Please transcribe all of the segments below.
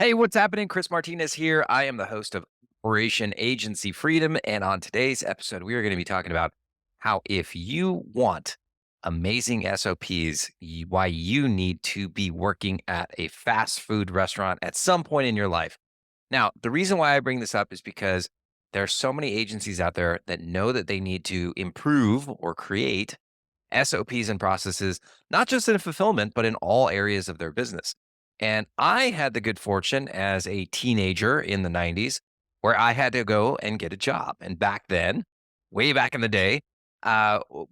Hey, what's happening? Chris Martinez here. I am the host of Operation Agency Freedom. And on today's episode, we are going to be talking about how if you want amazing SOPs, why you need to be working at a fast food restaurant at some point in your life. Now, the reason why I bring this up is because there are so many agencies out there that know that they need to improve or create SOPs and processes, not just in fulfillment, but in all areas of their business. And I had the good fortune as a teenager in the 90s where I had to go and get a job. And back then, way back in the day,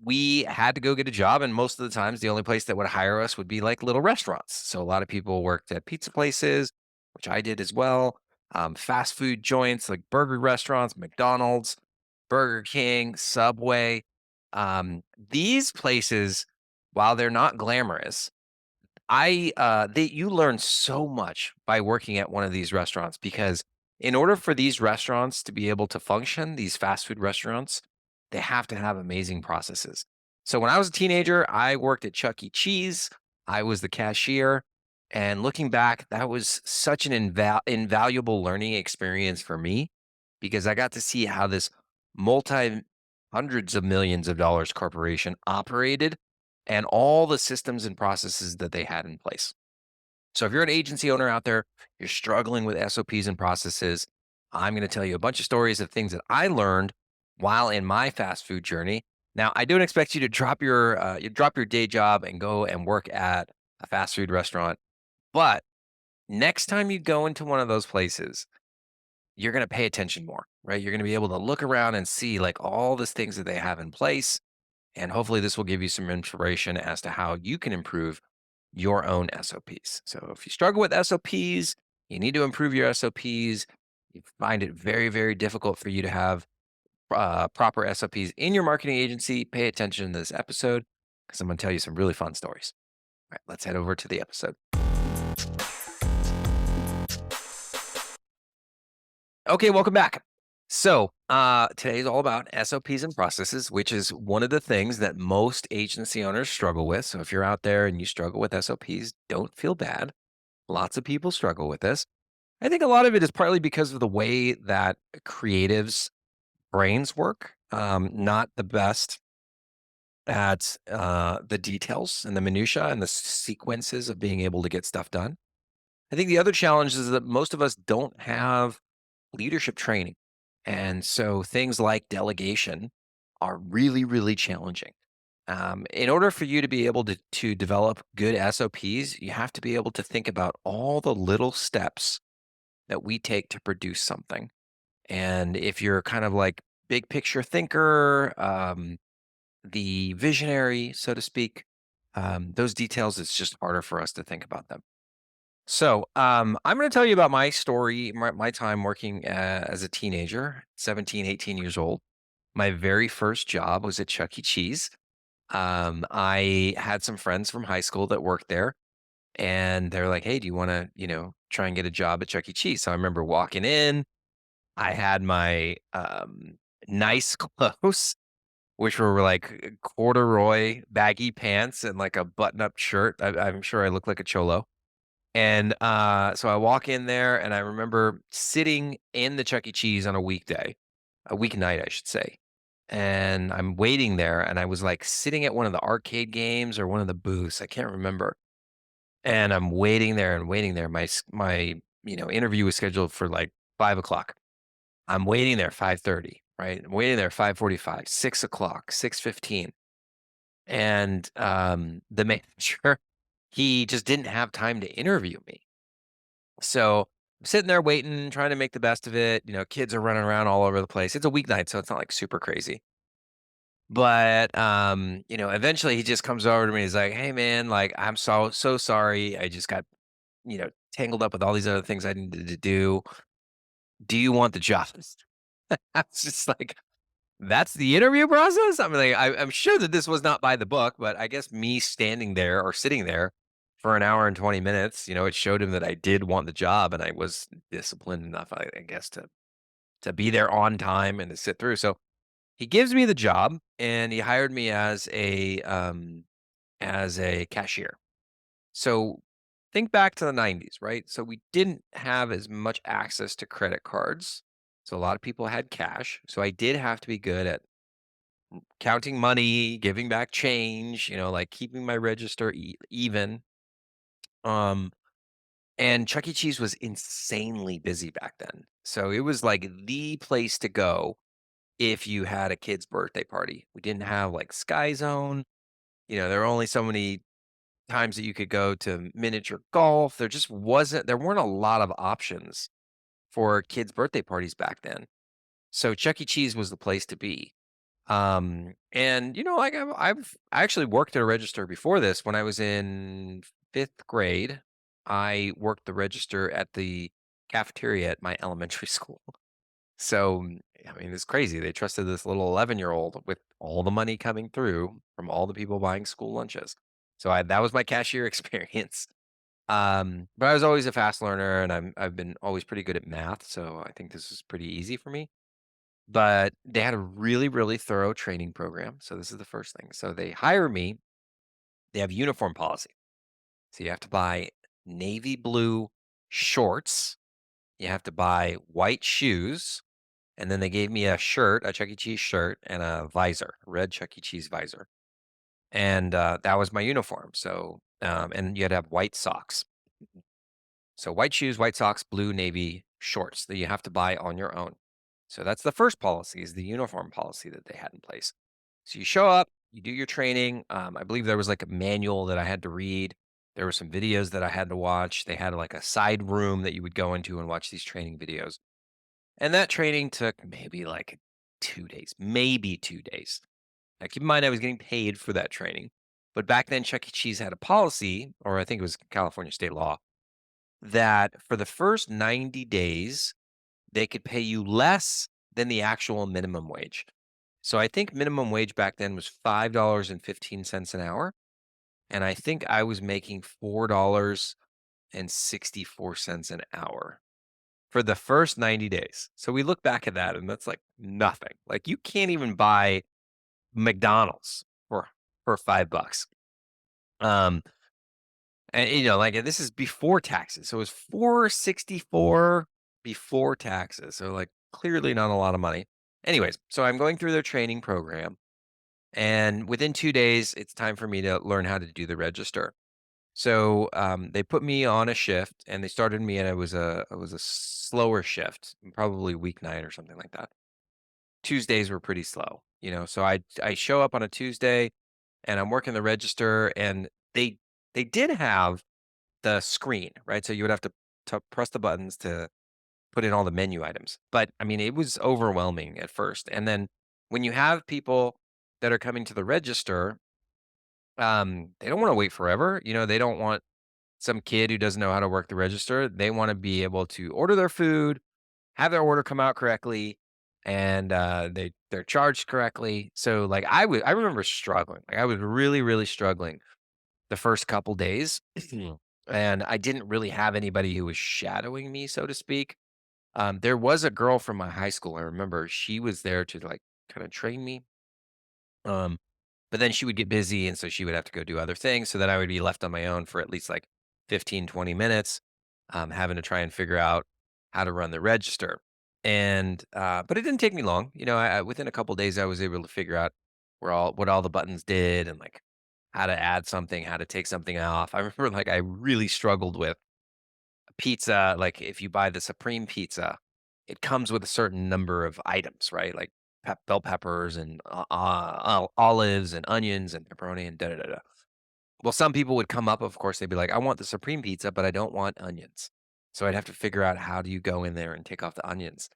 we had to go get a job. And most of the times, the only place that would hire us would be like little restaurants. So a lot of people worked at pizza places, which I did as well, fast food joints like burger restaurants, McDonald's, Burger King, Subway. These places, while they're not glamorous, you learn so much by working at one of these restaurants because in order for these restaurants to be able to function, these fast food restaurants, they have to have amazing processes. So when I was a teenager, I worked at Chuck E. Cheese. I was the cashier. And looking back, that was such an invaluable learning experience for me because I got to see how this multi hundreds of millions of dollars corporation operated and all the systems and processes that they had in place. So if you're an agency owner out there, you're struggling with SOPs and processes, I'm going to tell you a bunch of stories of things that I learned while in my fast food journey. Now, I don't expect you to drop your day job and go and work at a fast food restaurant, but next time you go into one of those places, you're going to pay attention more, right? You're going to be able to look around and see like all these things that they have in place, and hopefully, this will give you some inspiration as to how you can improve your own SOPs. So, if you struggle with SOPs, you need to improve your SOPs. You find it very, very difficult for you to have proper SOPs in your marketing agency. Pay attention to this episode because I'm going to tell you some really fun stories. All right, let's head over to the episode. Okay, welcome back. So, today is all about SOPs and processes, which is one of the things that most agency owners struggle with. So, if you're out there and you struggle with SOPs, don't feel bad. Lots of people struggle with this. I think a lot of it is partly because of the way that creatives' brains work. Not the best at the details and the minutia and the sequences of being able to get stuff done. I think the other challenge is that most of us don't have leadership training. And so things like delegation are really, really challenging. In order for you to be able to develop good SOPs, you have to be able to think about all the little steps that we take to produce something. And if you're kind of like big picture thinker, the visionary, so to speak, those details, it's just harder for us to think about them. So, I'm going to tell you about my story, my time working as a teenager, 17, 18 years old. My very first job was at Chuck E. Cheese. I had some friends from high school that worked there, and they're like, "Hey, do you want to, try and get a job at Chuck E. Cheese?" So I remember walking in. I had my nice clothes, which were like corduroy baggy pants and like a button-up shirt. I'm sure I looked like a cholo. And, so I walk in there and I remember sitting in the Chuck E. Cheese on a weeknight, I should say. And I'm waiting there and I was like sitting at one of the arcade games or one of the booths. I can't remember. And I'm waiting there and waiting there. My interview was scheduled for like 5 o'clock. I'm waiting there 5:30, right? I'm waiting there 5:45, 6 o'clock, 6:15. And the manager, he just didn't have time to interview me. So I'm sitting there waiting, trying to make the best of it. Kids are running around all over the place. It's a weeknight, so it's not like super crazy. But eventually he just comes over to me. He's like, "Hey man, like I'm so sorry. I just got, tangled up with all these other things I needed to do. Do you want the job?" I was just like, that's the interview process? I'm like, I'm sure that this was not by the book, but I guess me standing there or sitting there for an hour and 20 minutes, it showed him that I did want the job and I was disciplined enough, I guess, to be there on time and to sit through. So he gives me the job and he hired me as a cashier. So think back to the 90s, right? So we didn't have as much access to credit cards. So a lot of people had cash. So I did have to be good at counting money, giving back change, like keeping my register even. Um, and Chuck E. Cheese was insanely busy back then. So it was like the place to go if you had a kid's birthday party. We didn't have like Sky Zone. There were only so many times that you could go to miniature golf. There weren't a lot of options for kids' birthday parties back then. So Chuck E. Cheese was the place to be. And like I actually worked at a register before this when I was in fifth grade. I worked the register at the cafeteria at my elementary school. So, I mean, it's crazy. They trusted this little 11-year-old with all the money coming through from all the people buying school lunches. So that was my cashier experience. But I was always a fast learner and I've been always pretty good at math. So I think this is pretty easy for me. But they had a really, really thorough training program. So this is the first thing. So they hire me. They have uniform policy. So you have to buy navy blue shorts. You have to buy white shoes. And then they gave me a shirt, a Chuck E. Cheese shirt, and a visor, a red Chuck E. Cheese visor. And that was my uniform. So, and you had to have white socks. So white shoes, white socks, blue, navy shorts that you have to buy on your own. So that's the first policy is the uniform policy that they had in place. So you show up, you do your training. I believe there was like a manual that I had to read. There were some videos that I had to watch. They had like a side room that you would go into and watch these training videos. And that training took maybe like 2 days, maybe 2 days. Now keep in mind I was getting paid for that training. But back then Chuck E. Cheese had a policy, or I think it was California state law, that for the first 90 days, they could pay you less than the actual minimum wage. So I think minimum wage back then was $5.15 an hour. And I think I was making $4.64 an hour for the first 90 days. So we look back at that and that's like nothing. Like you can't even buy McDonald's for $5. Um, and like this is before taxes. So it was 464 before taxes. So like clearly not a lot of money. Anyways, so I'm going through their training program and within 2 days, it's time for me to learn how to do the register. So they put me on a shift and they started me and it was a slower shift, probably weeknight or something like that. Tuesdays were pretty slow, so I show up on a Tuesday and I'm working the register and they did have the screen, right? So you would have to press the buttons to put in all the menu items. But I mean, it was overwhelming at first. And then when you have people that are coming to the register, they don't want to wait forever. They don't want some kid who doesn't know how to work the register. They want to be able to order their food, have their order come out correctly, and they're charged correctly. So like I remember struggling. Like I was really, really struggling the first couple days. And I didn't really have anybody who was shadowing me, so to speak. There was a girl from my high school. I remember she was there to like kind of train me. Um, but then she would get busy, and so she would have to go do other things. So then I would be left on my own for at least like 15, 20 minutes, having to try and figure out how to run the register. And but it didn't take me long. Within a couple days, I was able to figure out what all the buttons did and like how to add something, how to take something off. I remember like I really struggled with pizza. Like if you buy the Supreme pizza, it comes with a certain number of items, right? Like bell peppers and olives and onions and pepperoni and da da da da. Well, some people would come up, of course, they'd be like, I want the Supreme pizza, but I don't want onions. So I'd have to figure out how do you go in there and take off the onions.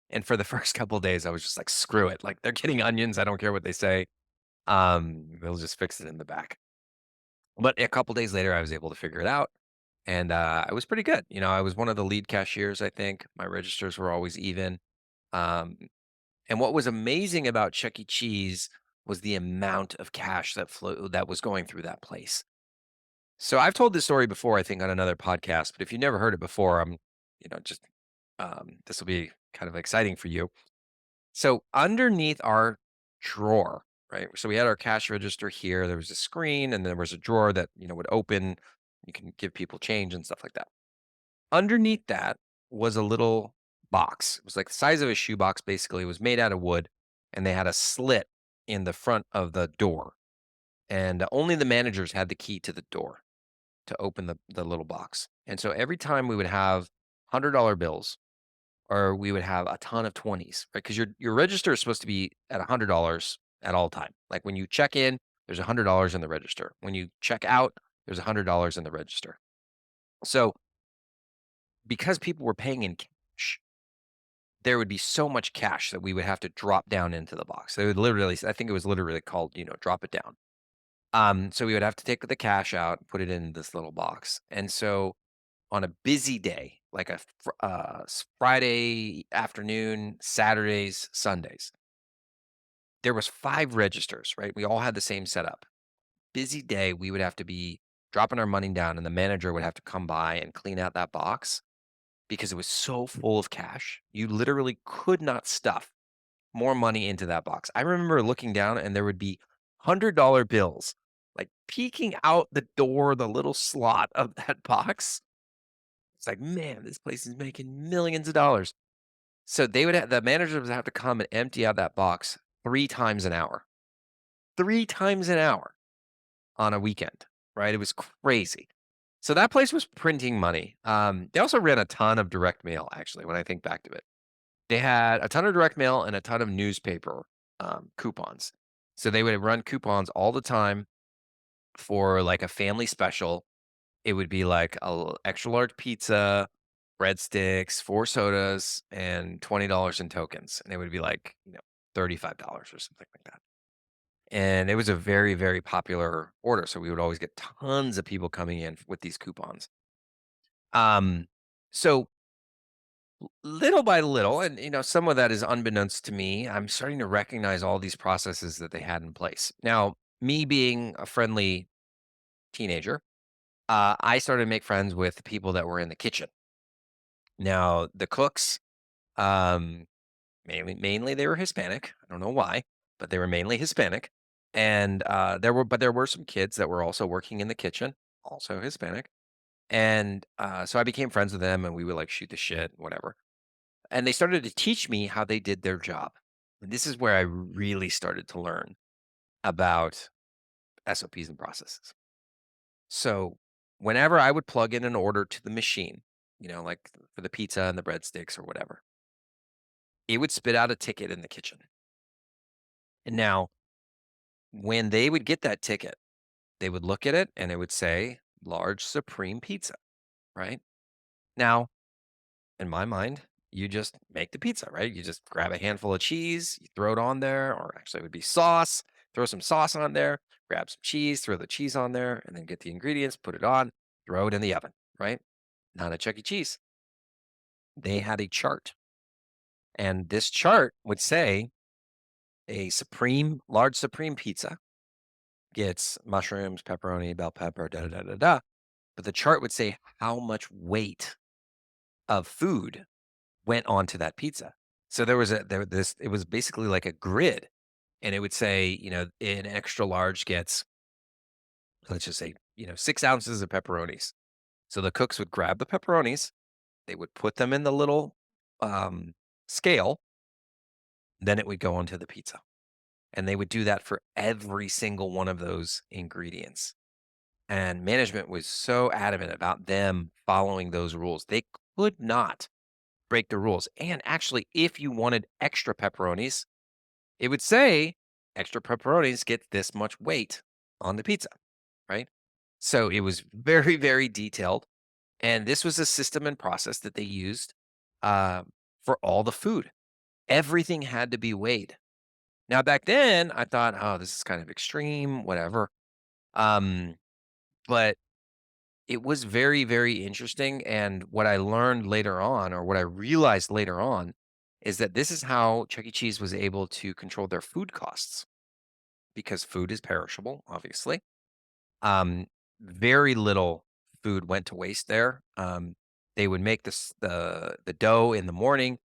And for the first couple days, I was just like, screw it. Like they're getting onions. I don't care what they say. They'll just fix it in the back. But a couple days later, I was able to figure it out. And I was pretty good. I was one of the lead cashiers, I think. My registers were always even. Um, and what was amazing about Chuck E. Cheese was the amount of cash that was going through that place. So I've told this story before, I think, on another podcast. But if you never heard it before, just this will be kind of exciting for you. So underneath our drawer, right? So we had our cash register here. There was a screen, and there was a drawer that would open You can give people change and stuff like that. Underneath that was a little box. It was like the size of a shoebox, basically. It was made out of wood, and they had a slit in the front of the door. And only the managers had the key to the door to open the little box. And so every time we would have $100 bills or we would have a ton of 20s, right? Because your register is supposed to be at $100 at all time. Like when you check in, there's $100 in the register. When you check out, there's $100 in the register. So because people were paying in cash, there would be so much cash that we would have to drop down into the box. They would literally, I think it was literally called, drop it down. So we would have to take the cash out, put it in this little box. And so on a busy day, like a Friday afternoon, Saturdays, Sundays, there was 5 registers, right? We all had the same setup. Busy day, we would have to be dropping our money down, and the manager would have to come by and clean out that box because it was so full of cash. You literally could not stuff more money into that box. I remember looking down and there would be $100 bills like peeking out the door, the little slot of that box. It's like, man, this place is making millions of dollars. So the managers would have to come and empty out that box 3 times an hour, 3 times an hour on a weekend, right? It was crazy. So that place was printing money. They also ran a ton of direct mail, actually, when I think back to it. They had a ton of direct mail and a ton of newspaper coupons. So they would run coupons all the time for like a family special. It would be like extra large pizza, breadsticks, 4 sodas, and $20 in tokens. And it would be like, $35 or something like that. And it was a very, very popular order. So we would always get tons of people coming in with these coupons. Um, so little by little, and some of that is unbeknownst to me, I'm starting to recognize all these processes that they had in place. Now, me being a friendly teenager, I started to make friends with the people that were in the kitchen. Now, the cooks, um, mainly they were Hispanic. I don't know why, but they were mainly Hispanic. And there were some kids that were also working in the kitchen, also Hispanic. And so I became friends with them, and we would like shoot the shit, whatever. And they started to teach me how they did their job. And this is where I really started to learn about SOPs and processes. So whenever I would plug in an order to the machine, like for the pizza and the breadsticks or whatever, it would spit out a ticket in the kitchen. And now, when they would get that ticket, they would look at it and it would say large supreme pizza, right? Now, in my mind, you just make the pizza, right? You just grab a handful of cheese, you throw it on there, or actually it would be sauce, throw some sauce on there, grab some cheese, throw the cheese on there, and then get the ingredients, put it on, throw it in the oven, right? Not a Chuck E. Cheese. They had a chart, and this chart would say a large supreme pizza gets mushrooms, pepperoni, bell pepper, da da da da da. But the chart would say how much weight of food went onto that pizza. So it was basically like a grid, and it would say, an extra large gets, let's just say, 6 ounces of pepperonis. So the cooks would grab the pepperonis, they would put them in the little um, scale, then it would go onto the pizza. And they would do that for every single one of those ingredients. And management was so adamant about them following those rules. They could not break the rules. And actually, if you wanted extra pepperonis, it would say extra pepperonis get this much weight on the pizza, right? So it was very, very detailed. And this was a system and process that they used uh, for all the food. Everything had to be weighed. Now, back then, I thought, oh, this is kind of extreme, whatever. Um, but it was very, very interesting. And what I learned later on, or what I realized later on, is that this is how Chuck E. Cheese was able to control their food costs because food is perishable, obviously. Um, Very little food went to waste there. They would make the dough in the morning.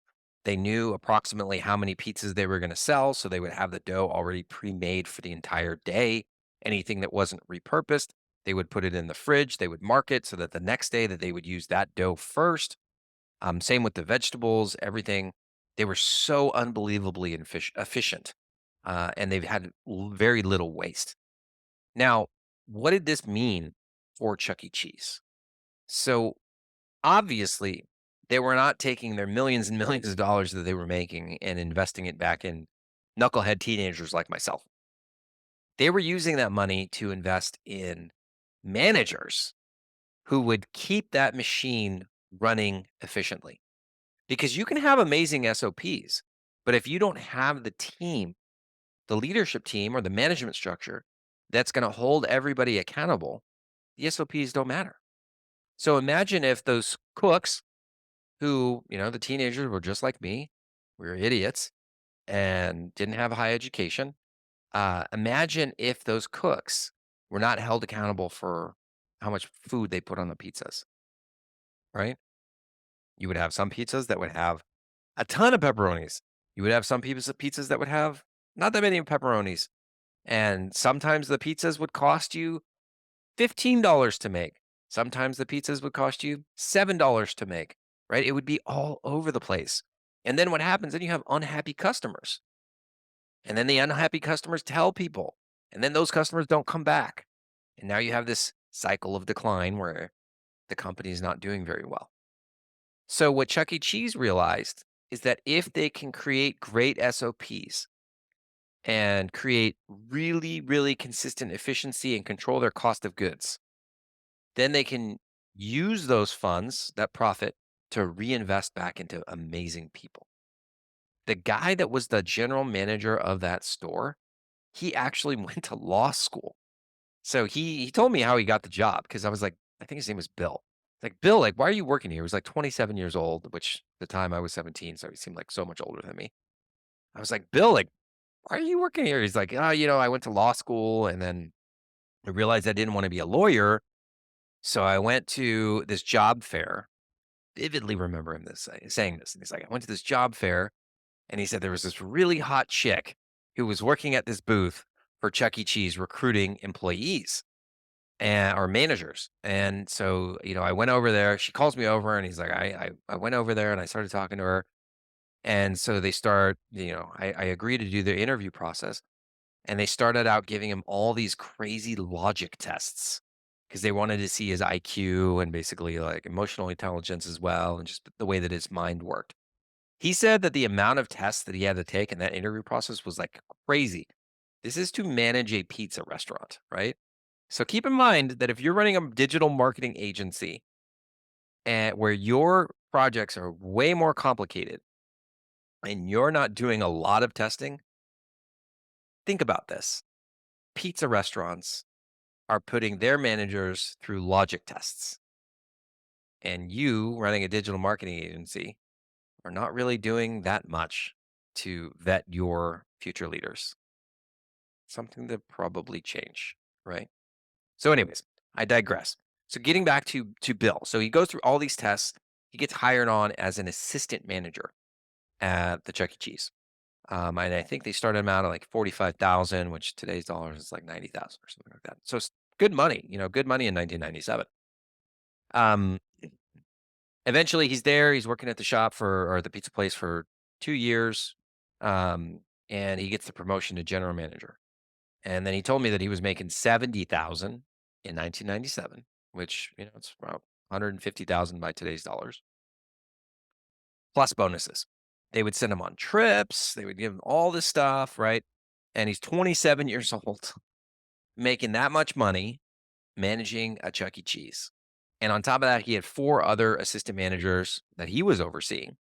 They knew approximately how many pizzas they were going to sell, so they would have the dough already pre-made for the entire day. Anything that wasn't repurposed, They would put it in the fridge. They would mark it so that the next day that they would use that dough first. Same with the vegetables, everything. They were so unbelievably efficient, and they've had very little waste. Now, what did this mean for Chuck E. Cheese? So obviously, they were not taking their millions and millions of dollars that they were making and investing it back in knucklehead teenagers like myself. They were using that money to invest in managers who would keep that machine running efficiently. Because you can have amazing SOPs, but if you don't have the team, the leadership team or the management structure that's going to hold everybody accountable, the SOPs don't matter. So imagine if those cooks who, the teenagers were just like me, we were idiots and didn't have a high education. Imagine if those cooks were not held accountable for how much food they put on the pizzas, right? You would have some pizzas that would have a ton of pepperonis. You would have some pizzas that would have not that many pepperonis. And sometimes the pizzas would cost you $15 to make. Sometimes the pizzas would cost you $7 to make, right? It would be all over the place. And then what happens? Then you have unhappy customers. And then the unhappy customers tell people. And then those customers don't come back. And now you have this cycle of decline where the company is not doing very well. So what Chuck E. Cheese realized is that if they can create great SOPs and create really, really consistent efficiency and control their cost of goods, then they can use those funds, that profit, to reinvest back into amazing people. The guy that was the general manager of that store, he actually went to law school. So he told me how he got the job because I was like, I think his name was Bill. Like, Bill, like, why are you working here? He was like 27 years old, which at the time I was 17, so he seemed like so much older than me. I was like, Bill, like, why are you working here? He's like, oh, I went to law school and then I realized I didn't want to be a lawyer. So I went to this job fair. Vividly remember him saying this. And he's like, I went to this job fair and he said there was this really hot chick who was working at this booth for Chuck E. Cheese recruiting employees and or managers. And so, I went over there. She calls me over and he's like, I went over there and I started talking to her. And so they start, I agree to do the interview process. And they started out giving him all these crazy logic tests because they wanted to see his IQ and basically like emotional intelligence as well, and just the way that his mind worked. He said that the amount of tests that he had to take in that interview process was like crazy. This is to manage a pizza restaurant, right? So keep in mind that if you're running a digital marketing agency and where your projects are way more complicated and you're not doing a lot of testing, think about this. Pizza restaurants are putting their managers through logic tests, and you running a digital marketing agency are not really doing that much to vet your future leaders. Something to probably change, right? So, anyways, I digress. So, getting back to Bill, so he goes through all these tests. He gets hired on as an assistant manager at the Chuck E. Cheese. And I think they started him out at like 45,000, which today's dollars is like 90,000 or something like that. So it's good money, good money in 1997. Um, Eventually he's there. He's working at the shop or the pizza place for 2 years. Um, and he gets the promotion to general manager. And then he told me that he was making 70,000 in 1997, which, it's about 150,000 by today's dollars, plus bonuses. They would send him on trips. They would give him all this stuff, right? And he's 27 years old, making that much money, managing a Chuck E. Cheese. And on top of that, he had four other assistant managers that he was overseeing.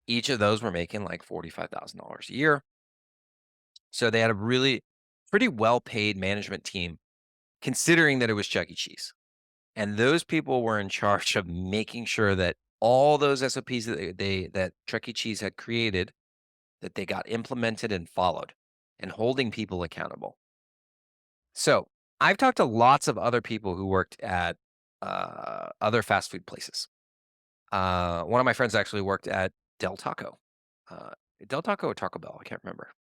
Each of those were making like $45,000 a year. So they had a really pretty well paid management team, considering that it was Chuck E. Cheese. And those people were in charge of making sure that all those SOPs that Chuck E. Cheese had created, that they got implemented and followed, and holding people accountable. So I've talked to lots of other people who worked at other fast food places. One of my friends actually worked at Del Taco, uh, Del Taco or Taco Bell, I can't remember.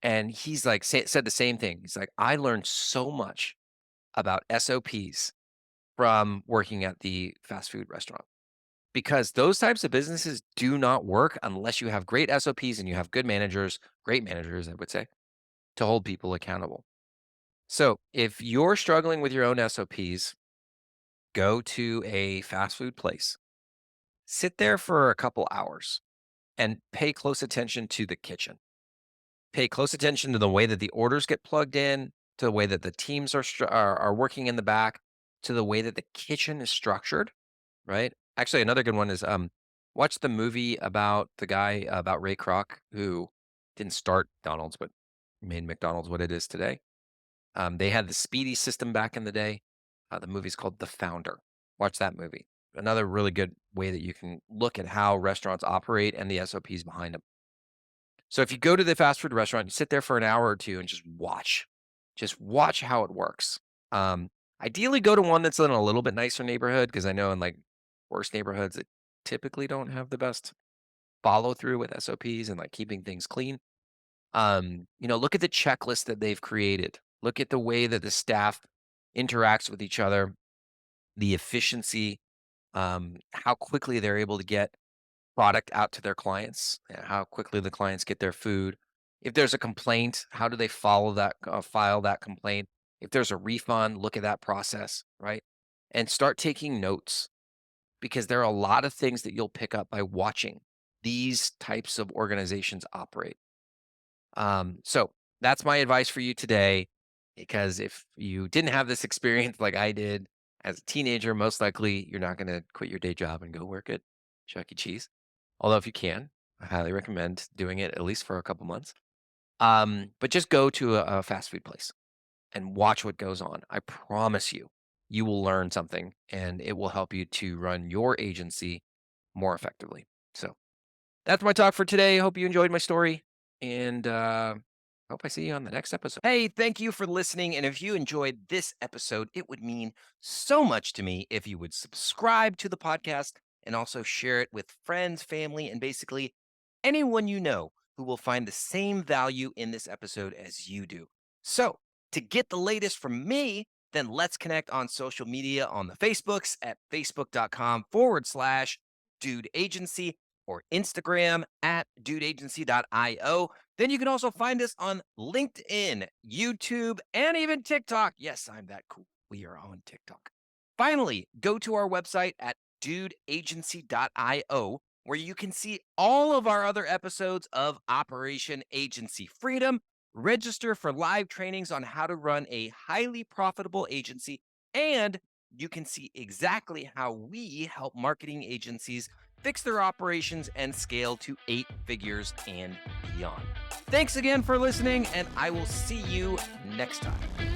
And he's like said the same thing. He's like, I learned so much about SOPs from working at the fast food restaurant because those types of businesses do not work unless you have great SOPs and you have good managers, great managers, I would say, to hold people accountable. So if you're struggling with your own SOPs, go to a fast food place, sit there for a couple hours and pay close attention to the kitchen. Pay close attention to the way that the orders get plugged in, to the way that the teams are working in the back, to the way that the kitchen is structured, right? Actually, another good one is watch the movie about the guy about Ray Kroc who didn't start McDonald's but made McDonald's what it is today. They had the speedy system back in the day. The movie's called The Founder. Watch that movie. Another really good way that you can look at how restaurants operate and the SOPs behind them. So if you go to the fast food restaurant, you sit there for an hour or two and just watch how it works. Ideally, go to one that's in a little bit nicer neighborhood because I know in like worse neighborhoods, it typically don't have the best follow through with SOPs and like keeping things clean. Look at the checklist that they've created. Look at the way that the staff interacts with each other, the efficiency, how quickly they're able to get product out to their clients, how quickly the clients get their food. If there's a complaint, how do they follow that, file that complaint? If there's a refund, look at that process, right? And start taking notes because there are a lot of things that you'll pick up by watching these types of organizations operate. So that's my advice for you today. Because if you didn't have this experience like I did as a teenager, most likely you're not going to quit your day job and go work at Chuck E. Cheese. Although, if you can, I highly recommend doing it at least for a couple months. But just go to a fast food place and watch what goes on. I promise you, you will learn something and it will help you to run your agency more effectively. So, that's my talk for today. Hope you enjoyed my story, and hope I see you on the next episode. Hey, thank you for listening. And if you enjoyed this episode, it would mean so much to me if you would subscribe to the podcast and also share it with friends, family, and basically anyone you know who will find the same value in this episode as you do. So, to get the latest from me, then let's connect on social media on the Facebooks at facebook.com/dude agency or Instagram at dudeagency.io. Then you can also find us on LinkedIn, YouTube, and even TikTok. Yes, I'm that cool. We are on TikTok. Finally, go to our website at dudeagency.io where you can see all of our other episodes of Operation Agency Freedom. Register for live trainings on how to run a highly profitable agency, and you can see exactly how we help marketing agencies fix their operations and scale to 8 figures and beyond. Thanks again for listening, and I will see you next time.